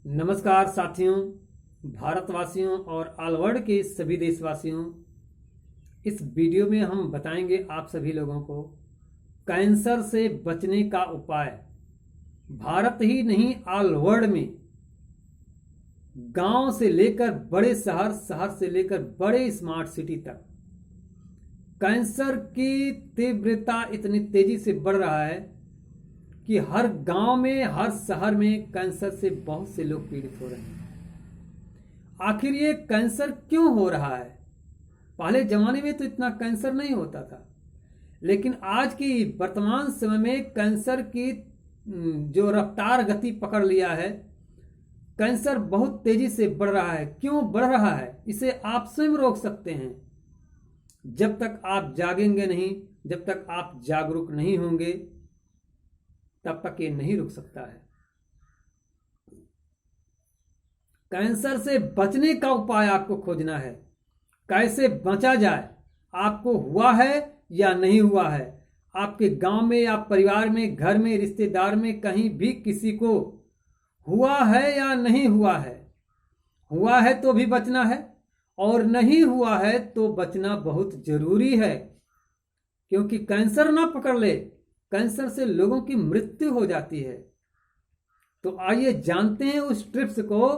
नमस्कार साथियों, भारतवासियों और ऑल वर्ल्ड के सभी देशवासियों। इस वीडियो में हम बताएंगे आप सभी लोगों को कैंसर से बचने का उपाय। भारत ही नहीं, ऑल वर्ल्ड में गांव से लेकर बड़े शहर, शहर से लेकर बड़े स्मार्ट सिटी तक कैंसर की तीव्रता इतनी तेजी से बढ़ रहा है कि हर गांव में, हर शहर में कैंसर से बहुत से लोग पीड़ित हो रहे हैं। आखिर ये कैंसर क्यों हो रहा है? पहले जमाने में तो इतना कैंसर नहीं होता था, लेकिन आज की वर्तमान समय में कैंसर की जो रफ्तार गति पकड़ लिया है, कैंसर बहुत तेजी से बढ़ रहा है। क्यों बढ़ रहा है, इसे आप स्वयं रोक सकते हैं। जब तक आप जागेंगे नहीं, जब तक आप जागरूक नहीं होंगे, तब तक ये नहीं रुक सकता है। कैंसर से बचने का उपाय आपको खोजना है। कैसे बचा जाए? आपको हुआ है या नहीं हुआ है? आपके गांव में या परिवार में, घर में, रिश्तेदार में, कहीं भी किसी को हुआ है या नहीं हुआ है? हुआ है तो भी बचना है, और नहीं हुआ है तो बचना बहुत जरूरी है, क्योंकि कैंसर ना पकड़ ले, कैंसर से लोगों की मृत्यु हो जाती है। तो आइए जानते हैं उस टिप्स को,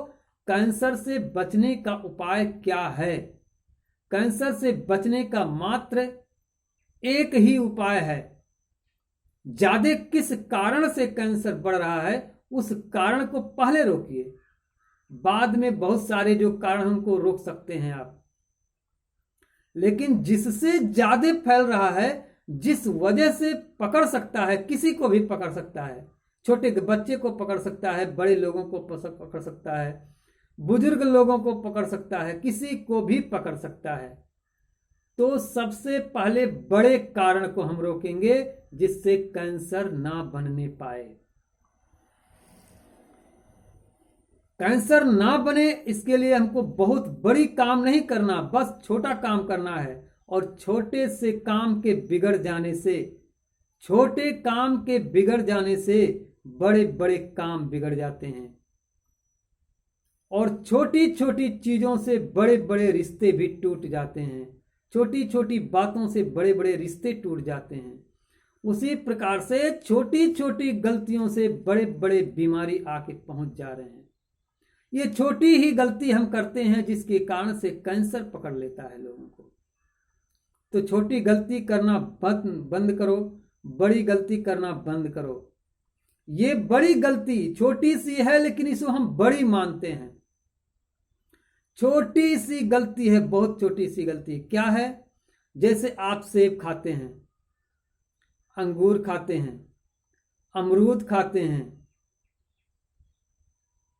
कैंसर से बचने का उपाय क्या है। कैंसर से बचने का मात्र एक ही उपाय है। ज्यादा किस कारण से कैंसर बढ़ रहा है, उस कारण को पहले रोकिए। बाद में बहुत सारे जो कारण हमको रोक सकते हैं आप, लेकिन जिससे ज्यादा फैल रहा है, जिस वजह से पकड़ सकता है, किसी को भी पकड़ सकता है, छोटे बच्चे को पकड़ सकता है, बड़े लोगों को पकड़ सकता है, बुजुर्ग लोगों को पकड़ सकता है, किसी को भी पकड़ सकता है। तो सबसे पहले बड़े कारण को हम रोकेंगे, जिससे कैंसर ना बनने पाए। कैंसर ना बने, इसके लिए हमको बहुत बड़ी काम नहीं करना, बस छोटा काम करना है। और छोटे से काम के बिगड़ जाने से, छोटे काम के बिगड़ जाने से बड़े बड़े काम बिगड़ जाते हैं। और छोटी छोटी चीजों से बड़े बड़े रिश्ते भी टूट जाते हैं। छोटी छोटी बातों से बड़े बड़े रिश्ते टूट जाते हैं। उसी प्रकार से छोटी छोटी गलतियों से बड़े बड़े बीमारी आके पहुंच जा रहे हैं। ये छोटी ही गलती हम करते हैं, जिसके कारण से कैंसर पकड़ लेता है लोगों को। तो छोटी गलती करना बंद करो, बड़ी गलती करना बंद करो। ये बड़ी गलती छोटी सी है, लेकिन इसको हम बड़ी मानते हैं। छोटी सी गलती है, बहुत छोटी सी गलती। क्या है? जैसे आप सेब खाते हैं, अंगूर खाते हैं, अमरूद खाते हैं,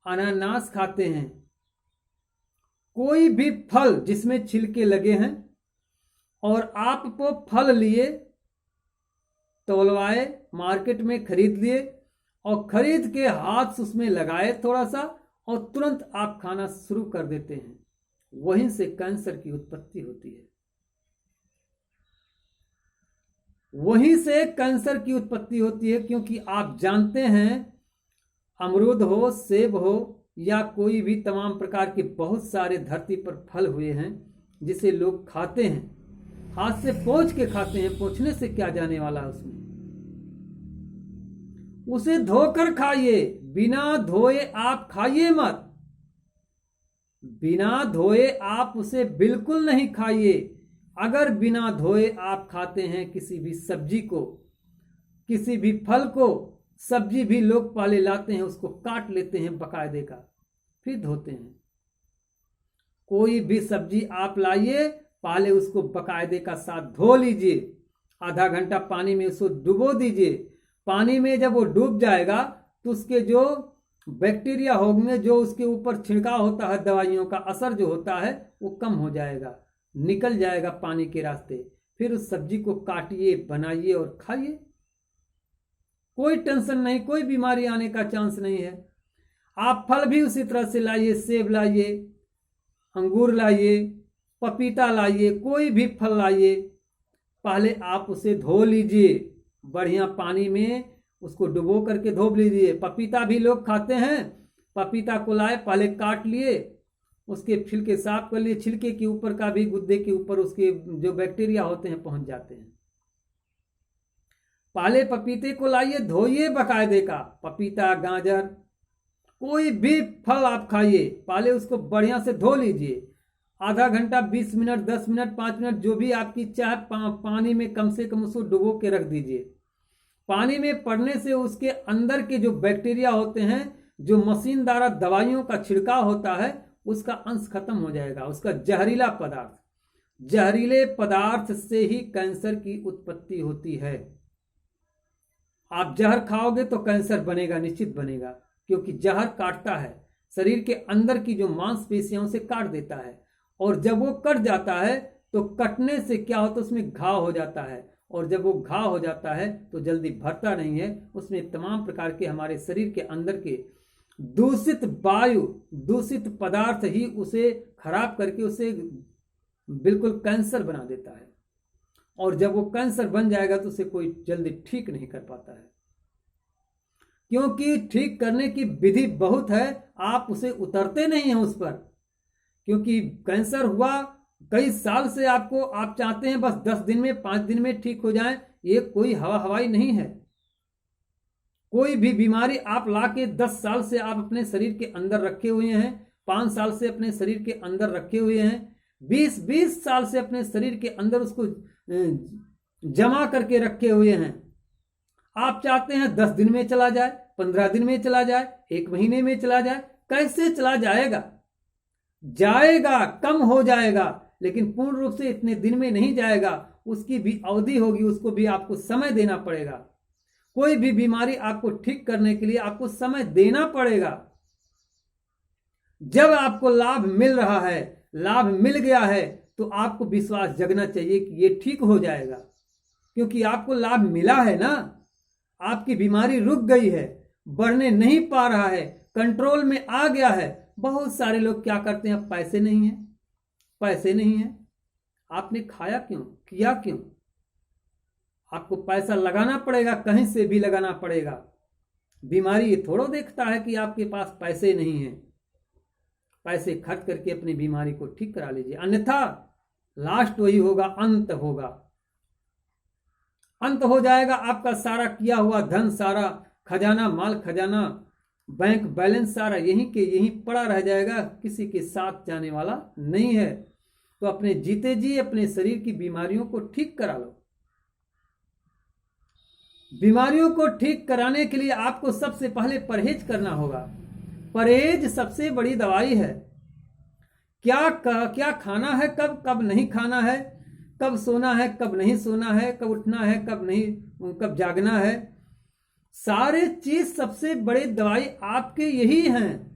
अनानास खाते हैं, कोई भी फल जिसमें छिलके लगे हैं, और आप वो फल लिए, तौलवाए, मार्केट में खरीद लिए, और खरीद के हाथ से उसमें लगाए थोड़ा सा, और तुरंत आप खाना शुरू कर देते हैं। वहीं से कैंसर की उत्पत्ति होती है। वहीं से कैंसर की उत्पत्ति होती है, क्योंकि आप जानते हैं, अमरूद हो, सेब हो, या कोई भी तमाम प्रकार के बहुत सारे धरती पर फल हुए हैं, जिसे लोग खाते हैं, हाथ से पोंछ के खाते हैं। पोंछने से क्या जाने वाला है उसमें? उसे धोकर खाइए, बिना धोए आप खाइए मत। बिना धोए आप उसे बिल्कुल नहीं खाइए। अगर बिना धोए आप खाते हैं किसी भी सब्जी को, किसी भी फल को, सब्जी भी लोग पहले लाते हैं, उसको काट लेते हैं बकायदे का, फिर धोते हैं। कोई भी सब्जी आप लाइए, पहले उसको बकायदे का साथ धो लीजिए। आधा घंटा पानी में उसको डुबो दीजिए। पानी में जब वो डूब जाएगा, तो उसके जो बैक्टीरिया होंगे, जो उसके ऊपर छिड़काव होता है दवाइयों का, असर जो होता है वो कम हो जाएगा, निकल जाएगा पानी के रास्ते। फिर उस सब्जी को काटिए, बनाइए और खाइए। कोई टेंशन नहीं, कोई बीमारी आने का चांस नहीं है। आप फल भी उसी तरह से लाइए, सेब लाइए, अंगूर लाइए, पपीता लाइए, कोई भी फल लाइए, पहले आप उसे धो लीजिए बढ़िया पानी में, उसको डुबो करके धो लीजिए। पपीता भी लोग खाते हैं, पपीता को लाए, पहले काट लिए, उसके छिलके साफ कर लिए, छिलके के ऊपर का भी, गुद्दे के ऊपर उसके जो बैक्टीरिया होते हैं पहुंच जाते हैं। पहले पपीते को लाइए, धोइए बकायदे का, पपीता, गाजर, कोई भी फल आप खाइए, पहले उसको बढ़िया से धो लीजिए, आधा घंटा, 20 मिनट, 10 मिनट, 5 मिनट, जो भी आपकी चाहे, पानी में कम से कम उसको डुबो के रख दीजिए। पानी में पड़ने से उसके अंदर के जो बैक्टीरिया होते हैं, जो मशीन द्वारा दवाइयों का छिड़काव होता है, उसका अंश खत्म हो जाएगा। उसका जहरीला पदार्थ, जहरीले पदार्थ से ही कैंसर की उत्पत्ति होती है। आप जहर खाओगे तो कैंसर बनेगा, निश्चित बनेगा, क्योंकि जहर काटता है, शरीर के अंदर की जो मांसपेशियों से काट देता है, और जब वो कट जाता है तो कटने से क्या होता है, उसमें घाव हो जाता है, और जब वो घाव हो जाता है तो जल्दी भरता नहीं है, उसमें तमाम प्रकार के हमारे शरीर के अंदर के दूषित वायु, दूषित पदार्थ ही उसे खराब करके उसे बिल्कुल कैंसर बना देता है, और जब वो कैंसर बन जाएगा तो उसे कोई जल्दी ठीक नहीं कर पाता है, क्योंकि ठीक करने की विधि बहुत है, आप उसे उतरते नहीं हैं उस पर, क्योंकि कैंसर हुआ कई साल से आपको, आप चाहते हैं बस 10 दिन में, 5 दिन में ठीक हो जाए, ये कोई हवाई नहीं है। कोई भी बीमारी आप लाके 10 साल से आप अपने शरीर के अंदर रखे हुए हैं, 5 साल से अपने शरीर के अंदर रखे हुए हैं, 20 साल से अपने शरीर के अंदर उसको जमा करके रखे हुए हैं, आप चाहते हैं 10 दिन में चला जाए, 15 दिन में चला जाए, 1 महीने में चला जाए। कैसे चला जाएगा? जाएगा, कम हो जाएगा, लेकिन पूर्ण रूप से इतने दिन में नहीं जाएगा, उसकी भी अवधि होगी, उसको भी आपको समय देना पड़ेगा। कोई भी बीमारी आपको ठीक करने के लिए आपको समय देना पड़ेगा। जब आपको लाभ मिल रहा है, लाभ मिल गया है, तो आपको विश्वास जगना चाहिए कि ये ठीक हो जाएगा, क्योंकि आपको लाभ मिला है ना, आपकी बीमारी रुक गई है, बढ़ने नहीं पा रहा है, कंट्रोल में आ गया है। बहुत सारे लोग क्या करते हैं, पैसे नहीं है, पैसे नहीं है, आपने खाया क्यों, किया क्यों? आपको पैसा लगाना पड़ेगा, कहीं से भी लगाना पड़ेगा। बीमारी ये थोड़ा देखता है कि आपके पास पैसे नहीं है, पैसे खर्च करके अपनी बीमारी को ठीक करा लीजिए, अन्यथा लास्ट वही होगा, अंत होगा, अंत हो जाएगा। आपका सारा किया हुआ धन, सारा खजाना, माल खजाना, बैंक बैलेंस सारा यहीं के यहीं पड़ा रह जाएगा, किसी के साथ जाने वाला नहीं है। तो अपने जीते जी अपने शरीर की बीमारियों को ठीक करा लो। बीमारियों को ठीक कराने के लिए आपको सबसे पहले परहेज करना होगा। परहेज सबसे बड़ी दवाई है। क्या खाना है, कब कब नहीं खाना है, कब सोना है, कब नहीं सोना है, कब उठना है, कब नहीं, कब जागना है, सारे चीज सबसे बड़ी दवाई आपके यही हैं।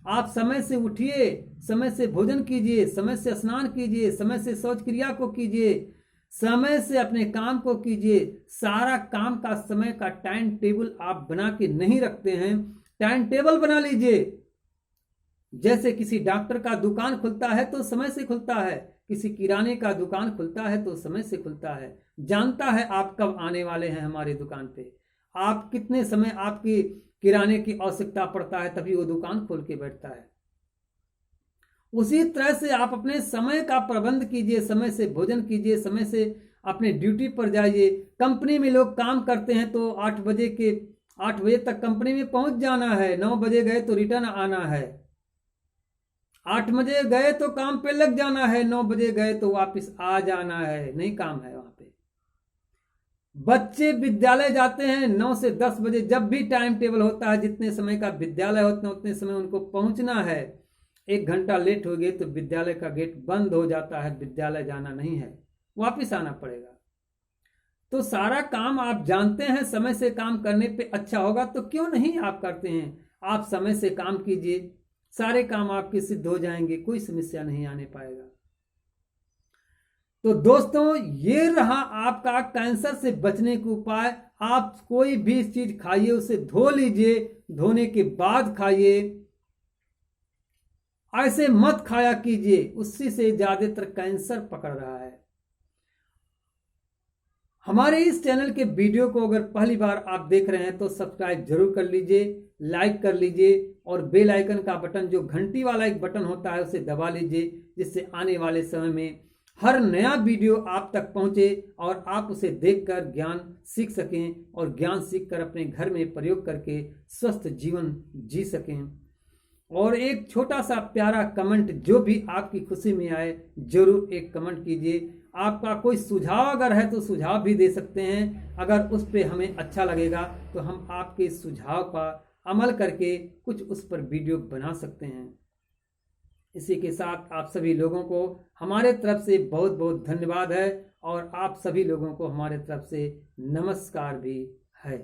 आप समय से उठिए, समय से भोजन कीजिए, समय से स्नान कीजिए, समय से शौच क्रिया को कीजिए, समय से अपने काम को कीजिए। सारा काम का समय का टाइम टेबल आप बना के नहीं रखते हैं, टाइम टेबल बना लीजिए। जैसे किसी डॉक्टर का दुकान खुलता है तो समय से खुलता है, किसी किराने का दुकान खुलता है तो समय से खुलता है, जानता है आप कब आने वाले हैं हमारे दुकान पे, आप कितने समय आपकी किराने की आवश्यकता पड़ता है, तभी वो दुकान खोल के बैठता है। उसी तरह से आप अपने समय का प्रबंध कीजिए, समय से भोजन कीजिए, समय से अपने ड्यूटी पर जाइए। कंपनी में लोग काम करते हैं तो 8 बजे तक कंपनी में पहुंच जाना है, 9 बजे गए तो रिटर्न आना है, 8 बजे गए तो काम पे लग जाना है, 9 बजे गए तो वापस आ जाना है, नहीं काम है वहां पे। बच्चे विद्यालय जाते हैं 9 से 10 बजे, जब भी टाइम टेबल होता है, जितने समय का विद्यालय होता है उतने समय उनको पहुंचना है। 1 घंटा लेट हो गए तो विद्यालय का गेट बंद हो जाता है, विद्यालय जाना नहीं है, वापिस आना पड़ेगा। तो सारा काम आप जानते हैं, समय से काम करने पे अच्छा होगा, तो क्यों नहीं आप करते हैं? आप समय से काम कीजिए, सारे काम आपके सिद्ध हो जाएंगे, कोई समस्या नहीं आने पाएगा। तो दोस्तों, ये रहा आपका कैंसर से बचने का उपाय। आप कोई भी चीज खाइए, उसे धो लीजिए, धोने के बाद खाइए, ऐसे मत खाया कीजिए, उससे से ज्यादातर कैंसर पकड़ रहा है। हमारे इस चैनल के वीडियो को अगर पहली बार आप देख रहे हैं तो सब्सक्राइब जरूर कर लीजिए, लाइक कर लीजिए और बेल आइकन का बटन जो घंटी वाला एक बटन होता है उसे दबा लीजिए, जिससे आने वाले समय में हर नया वीडियो आप तक पहुंचे और आप उसे देखकर ज्ञान सीख सकें और ज्ञान सीखकर अपने घर में प्रयोग करके स्वस्थ जीवन जी सकें। और एक छोटा सा प्यारा कमेंट जो भी आपकी खुशी में आए जरूर एक कमेंट कीजिए। आपका कोई सुझाव अगर है तो सुझाव भी दे सकते हैं, अगर उस पर हमें अच्छा लगेगा तो हम आपके सुझाव का अमल करके कुछ उस पर वीडियो बना सकते हैं। इसी के साथ आप सभी लोगों को हमारे तरफ से बहुत बहुत धन्यवाद है और आप सभी लोगों को हमारे तरफ से नमस्कार भी है।